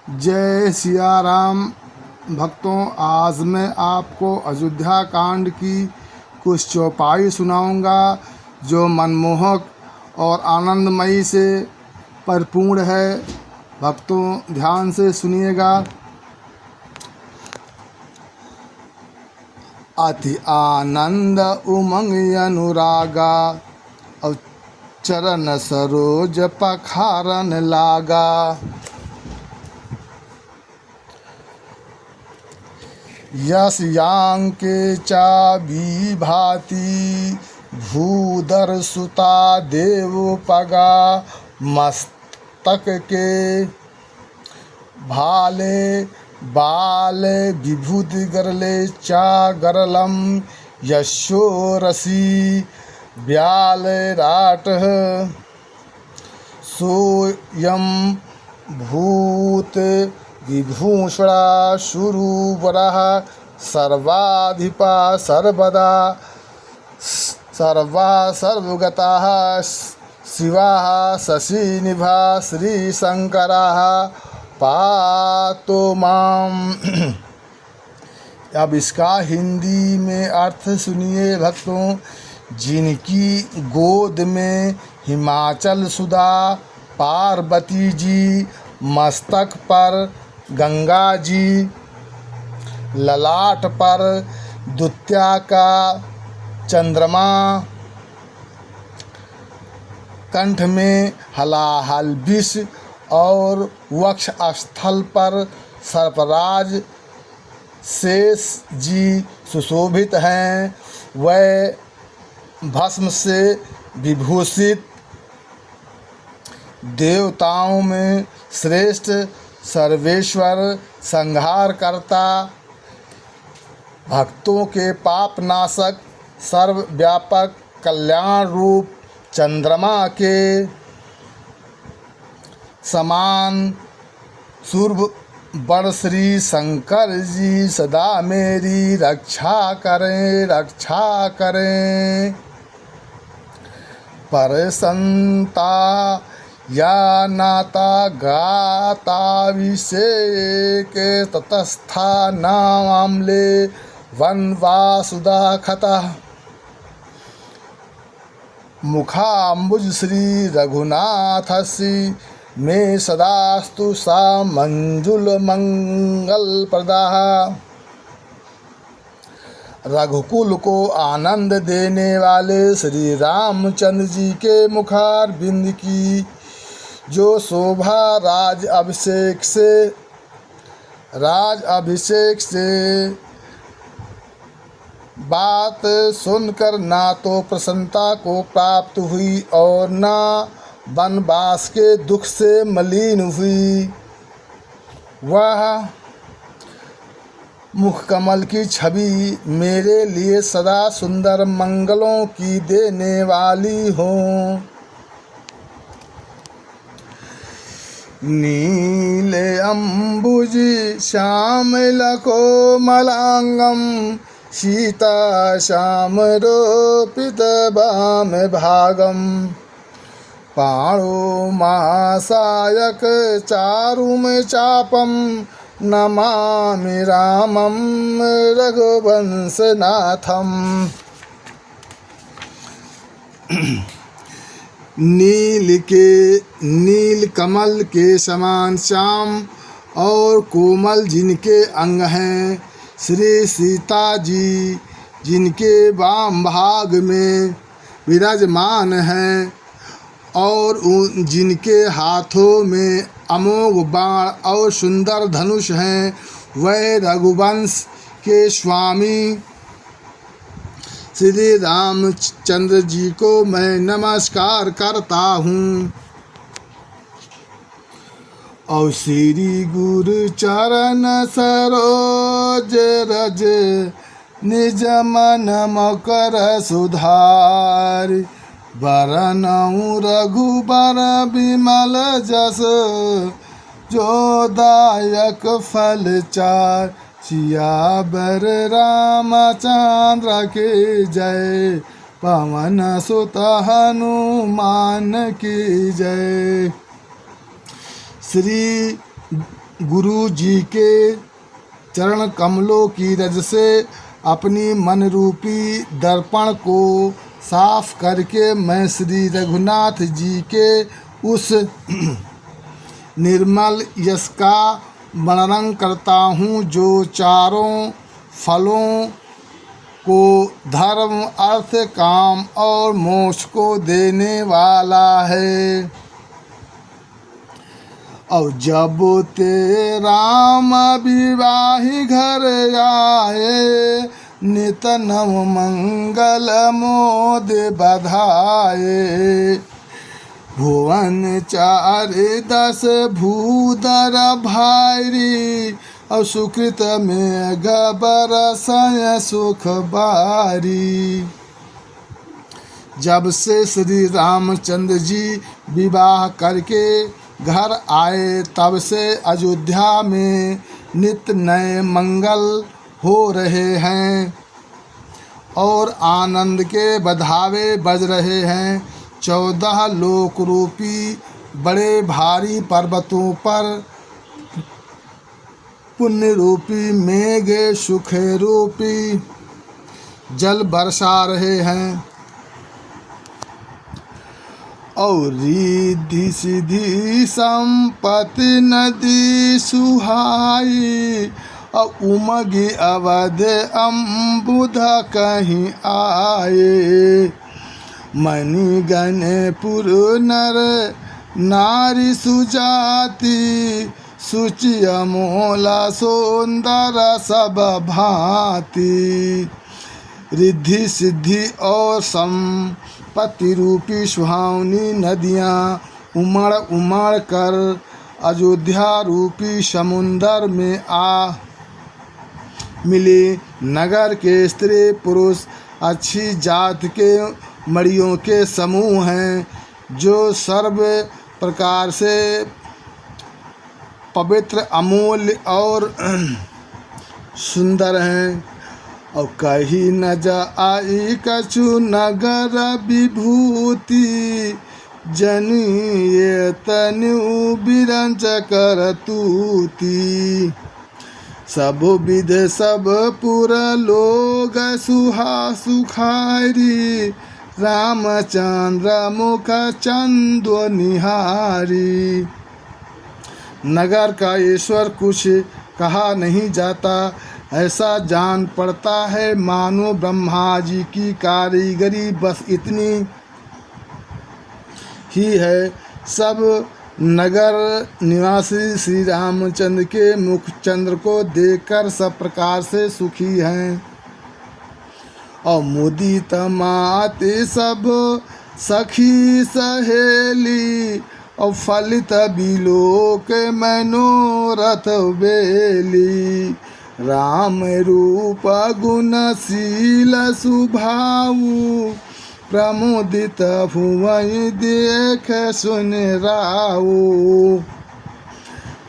जय सिया राम भक्तों। आज मैं आपको अयोध्या कांड की कुछ चौपाई सुनाऊंगा जो मनमोहक और आनंदमयी से परिपूर्ण है। भक्तों ध्यान से सुनिएगा। अति आनंद उमंग अनुरागा, और चरण सरोज पखारन लागा। यस यांके चाबी भांति, भूधर सुता देव पगा। मस्तक के भाले बाल विभूति गरले चा गरलम। यशो रसी ब्याल राट, सोयम भूत विभूषणा शुरूवरः। सर्वाधिपा सर्वदा सर्वा सर्वगताः, शिवाः शशिनिभा श्रीशंकराः। पातो माम। अब इसका हिंदी में अर्थ सुनिए भक्तों। जिनकी गोद में हिमाचल सुधा पार्वती जी, मस्तक पर गंगा जी, ललाट पर दुत्या का चंद्रमा, कंठ में हलाहल विष और वक्ष स्थल पर सर्पराज शेष जी सुशोभित हैं। वह भस्म से विभूषित, देवताओं में श्रेष्ठ, सर्वेश्वर, संहार करता, भक्तों के पाप नाशक, सर्वव्यापक, कल्याण रूप चंद्रमा के समान शुभ बड़ श्री शंकर जी सदा मेरी रक्षा करें, रक्षा करें। परसंता या नाता गाता विषेक, ततस्था नामले वनवासुदा खता। मुखाम्बुज श्री रघुनाथस्य, में सदास्तु सा मंजुल मंगल प्रदाः। रघुकुल को आनंद देने वाले श्री रामचंद्र जी के मुखारविंद की जो शोभा राज अभिषेक से बात सुनकर ना तो प्रसन्नता को प्राप्त हुई और ना वनवास के दुख से मलिन हुई। वह मुखकमल की छवि मेरे लिए सदा सुंदर मंगलों की देने वाली हो। नील अंबुज श्यामल कोमलांगम, सीता श्याम रोपित वाम भागम। पाणो महासायक चारुम चापम, नमामि रामं रघुवंशनाथम। नील कमल के समान श्याम और कोमल जिनके अंग हैं, श्री सीता जी जिनके वाम भाग में विराजमान हैं और जिनके हाथों में अमोघ बाण और सुंदर धनुष हैं, वह रघुवंश के स्वामी श्री रामचंद्र जी को मैं नमस्कार करता हूँ। और श्री गुरु चरण सरोज रज, निज मन मकर सुधार। बरनऊँ रघुबर विमल जस, जो दायक फल चार। सियावर रामचंद्र के जय, पवन सुत हनुमान की जय। श्री गुरु जी के चरण कमलों की रज से अपनी मन रूपी दर्पण को साफ करके मैं श्री रघुनाथ जी के उस निर्मल यश का वर्णन करता हूँ जो चारों फलों को धर्म अर्थ काम और मोक्ष को देने वाला है। और जब ते राम विवाही घर आए नित नव मंगल मोद बधाए। भुवन चार 10 भूधर भारी और सुकृत में गबर सय सुख बारी। जब से श्री रामचंद्र जी विवाह करके घर आए तब से अयोध्या में नित्य नए मंगल हो रहे हैं और आनंद के बधावे बज रहे हैं। 14 लोक रूपी बड़े भारी पर्वतों पर पुण्य रूपी मेघ सुख रूपी जल बरसा रहे हैं और रिद्धि सिद्धि संपत्ति नदी सुहाई और उमगी अवध अम्बुध कहीं आए। मणिगणपुर नर नारी सुजाति सुचि अमोला सुंदर सब भांति। रिद्धि सिद्धि और संपत्ति रूपी सुहावनी नदियाँ उमड़ उमड़ कर अयोध्या रूपी समुंदर में आ मिली। नगर के स्त्री पुरुष अच्छी जात के मड़ियों के समूह हैं जो सर्व प्रकार से पवित्र अमूल्य और सुंदर हैं। और कहीं न जाई कछु नगर विभूति जनिए तनु बिरंच कर तूती। सब विध सब पुर लोग सुखारी रामचंद्र मुख चंद्र निहारी। नगर का ईश्वर कुछ कहा नहीं जाता, ऐसा जान पड़ता है मानो ब्रह्मा जी की कारीगरी बस इतनी ही है। सब नगर निवासी श्री रामचंद्र के मुख चंद्र को देखकर सब प्रकार से सुखी हैं। और मुदित माते सब सखी सहेली और फलित बिलोक मनोरथ बेली। राम रूप गुणशील सुभाऊ प्रमोदित भुवई देख सुन राऊ।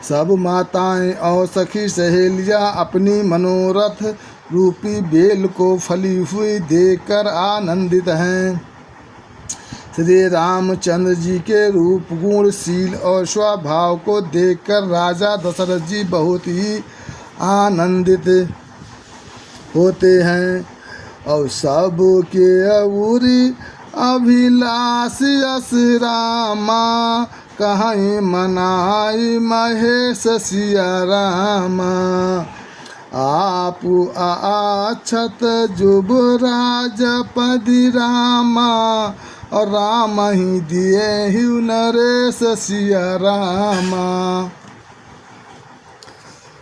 सब माताएं और सखी सहेलियां अपनी मनोरथ रूपी बेल को फली हुई देखकर आनंदित हैं। श्री रामचंद्र जी के रूप गुणशील और स्वभाव को देखकर राजा दशरथ जी बहुत ही आनंदित होते हैं। और सब के अउरी अभिलाष यस रामा कहीं मनाई महेश सिया रामा। आप आछत जुबराज पदि रामा और राम ही दिए ही नरेश सिया रामा।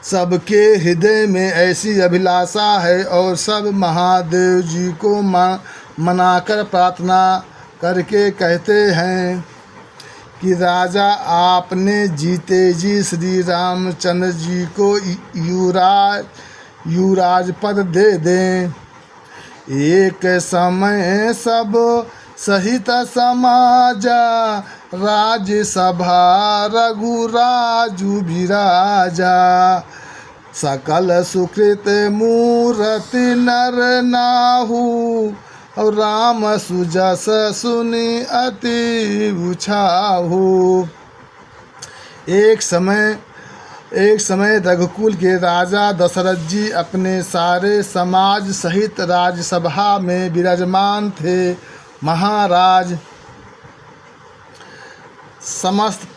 सबके हृदय में ऐसी अभिलाषा है और सब महादेव जी को मनाकर प्रार्थना करके कहते हैं कि राजा आपने जीते जी श्री रामचंद्र जी को युवराज पद दे दें। एक समय सब सहित समाजा राज्यसभा रघुराजु विराजा। सकल सुकृत मूर्ति नर नाहु और राम सुजस सुनि अति उछाहु। एक समय एक समय रघुकुल के राजा दशरथ जी अपने सारे समाज सहित राजसभा में विराजमान थे। महाराज, समस्त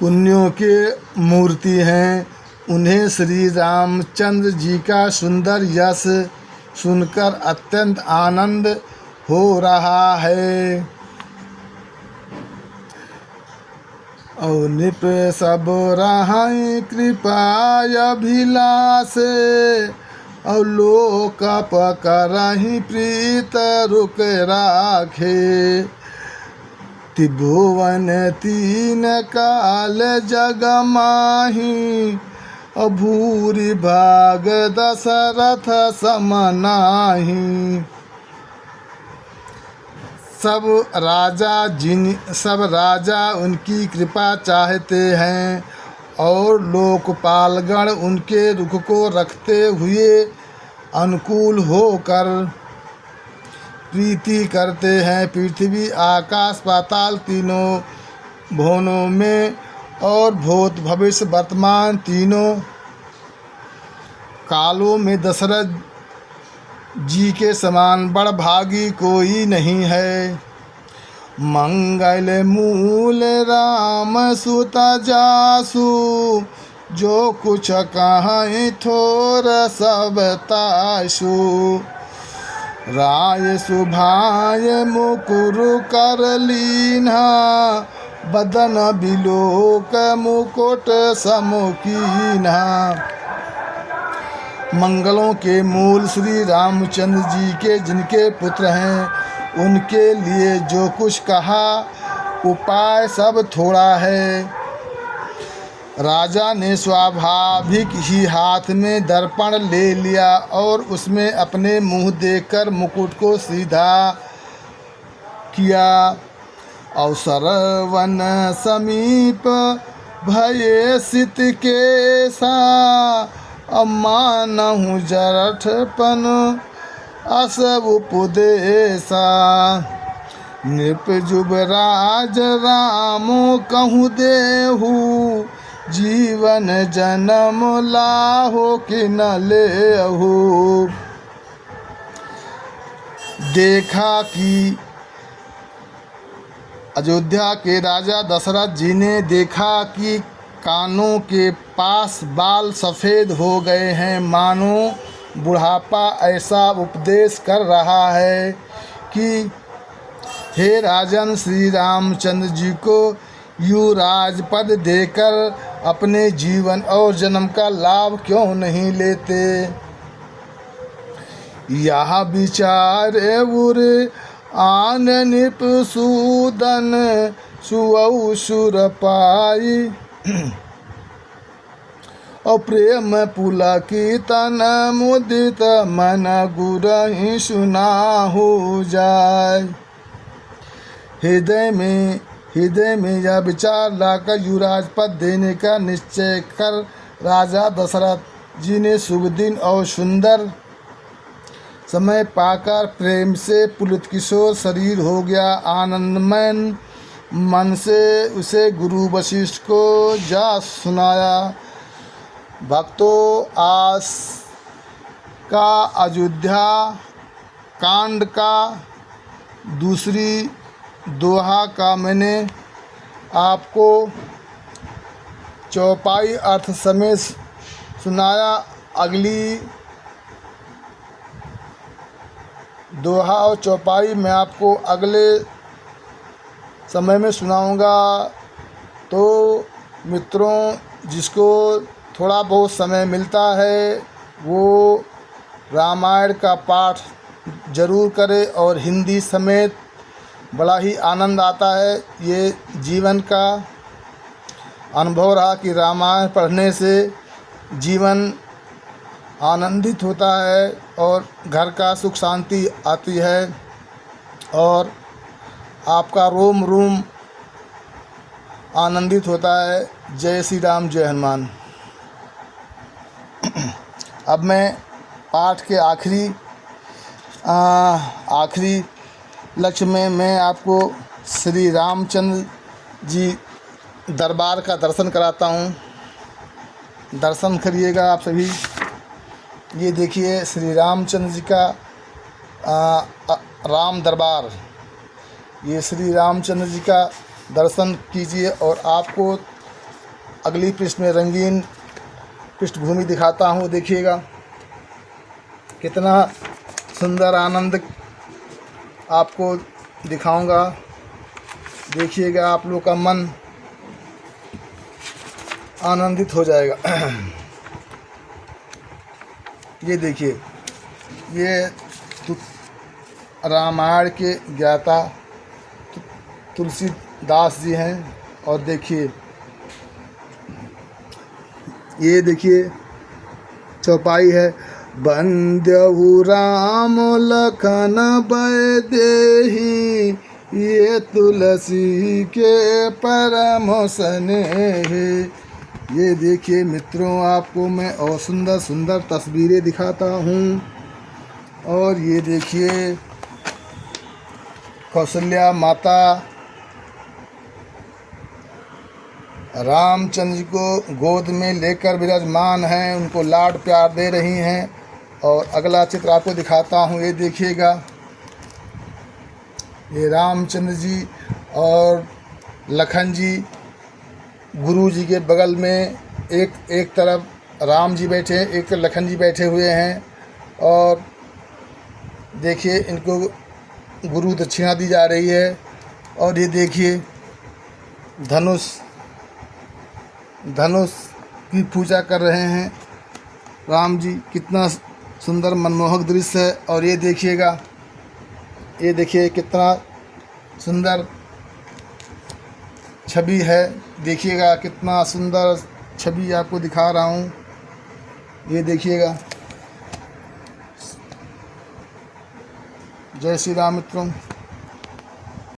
पुण्यों के मूर्ति हैं। उन्हें श्री रामचंद्र जी का सुंदर यश सुनकर अत्यंत आनंद हो रहा है। और निप सब रहाई कृपा अभिलाष, और लोक पकरहि प्रीत रुक राखे। त्रिभुवन तीन काल जग माही, भूरि भाग दशरथ सम नाहि। सब राजा उनकी कृपा चाहते हैं, और लोकपालगण उनके रुख को रखते हुए अनुकूल होकर प्रीति करते हैं। पृथ्वी, आकाश, पाताल तीनों भुवनों में और भूत भविष्य वर्तमान तीनों कालों में दशरथ जी के समान बड़भागी कोई नहीं है। मंगल मूल राम सुत जासु, जो कुछ कहीं थोर सब तासु। राय सुभाय मुकुर कर लीन्हा, बदन बिलोक मुकुट समुकीन्हा। मंगलों के मूल श्री रामचंद्र जी के जिनके पुत्र हैं, उनके लिए जो कुछ कहा उपाय सब थोड़ा है। राजा ने स्वाभाविक ही हाथ में दर्पण ले लिया और उसमें अपने मुंह देखकर मुकुट को सीधा किया। अवसर वन समीप भये सित केसा, मानहु जरठपन असब उपदेशा। नृप जुबराज रामो कहूँ देहु, जीवन जन्म लाहो कि न लेहु। देखा कि अयोध्या के राजा दशरथ जी ने देखा कि कानों के पास बाल सफ़ेद हो गए हैं, मानो बुढ़ापा ऐसा उपदेश कर रहा है कि हे राजन, श्री रामचंद्र जी को यूँ राजपद देकर अपने जीवन और जन्म का लाभ क्यों नहीं लेते। यह विचार उर आन निप सूदन, सुअउ सुर पाई। और प्रेम पुलकितन मुदित, मन गुरहि सुनाहु जाय। हृदय में यह विचार लाकर युवराज पद देने का निश्चय कर राजा दशरथ जी ने शुभ दिन और सुंदर समय पाकर प्रेम से पुलकित किशोर शरीर हो गया। आनंदमय मन से उसे गुरु वशिष्ठ को जा सुनाया। भक्तों, आज का अयोध्या कांड का दूसरी दोहा का मैंने आपको चौपाई अर्थ समेत सुनाया। अगली दोहा और चौपाई मैं आपको अगले समय में सुनाऊंगा। तो मित्रों, जिसको थोड़ा बहुत समय मिलता है वो रामायण का पाठ ज़रूर करे, और हिंदी समेत बड़ा ही आनंद आता है। ये जीवन का अनुभव रहा कि रामायण पढ़ने से जीवन आनंदित होता है और घर का सुख शांति आती है और आपका रोम रोम आनंदित होता है। जय श्री राम, जय हनुमान। अब मैं पाठ के आखिरी लक्ष्य में मैं आपको श्री रामचंद्र जी दरबार का दर्शन कराता हूँ। दर्शन करिएगा आप सभी। ये देखिए श्री रामचंद्र जी का राम दरबार, ये श्री रामचंद्र जी का दर्शन कीजिए। और आपको अगली पृष्ठ में रंगीन पृष्ठभूमि दिखाता हूँ। देखिएगा कितना सुंदर आनंद आपको दिखाऊंगा। देखिएगा आप लोग का मन आनंदित हो जाएगा। ये देखिए, ये रामायण के ज्ञाता तुलसीदास जी हैं। और देखिए, ये देखिए चौपाई है, बंद्यहु राम लखन भय देहि, ये तुलसी के परम स्नेहि। ये देखिए मित्रों, आपको मैं और सुंदर सुंदर तस्वीरें दिखाता हूँ। और ये देखिए कौशल्या माता रामचंद्र जी को गोद में लेकर विराजमान हैं, उनको लाड प्यार दे रही हैं। और अगला चित्र आपको दिखाता हूँ। ये देखिएगा, ये रामचंद्र जी और लखन जी गुरु जी के बगल में, एक तरफ राम जी बैठे हैं, एक तरफ लखन जी बैठे हुए हैं। और देखिए इनको गुरु दक्षिणा दी जा रही है। और ये देखिए धनुष की पूजा कर रहे हैं राम जी। कितना सुंदर मनमोहक दृश्य है। और ये देखिएगा, ये देखिए कितना सुंदर छवि है। देखिएगा कितना सुंदर छवि आपको दिखा रहा हूँ। ये देखिएगा। जय श्री राम मित्रों।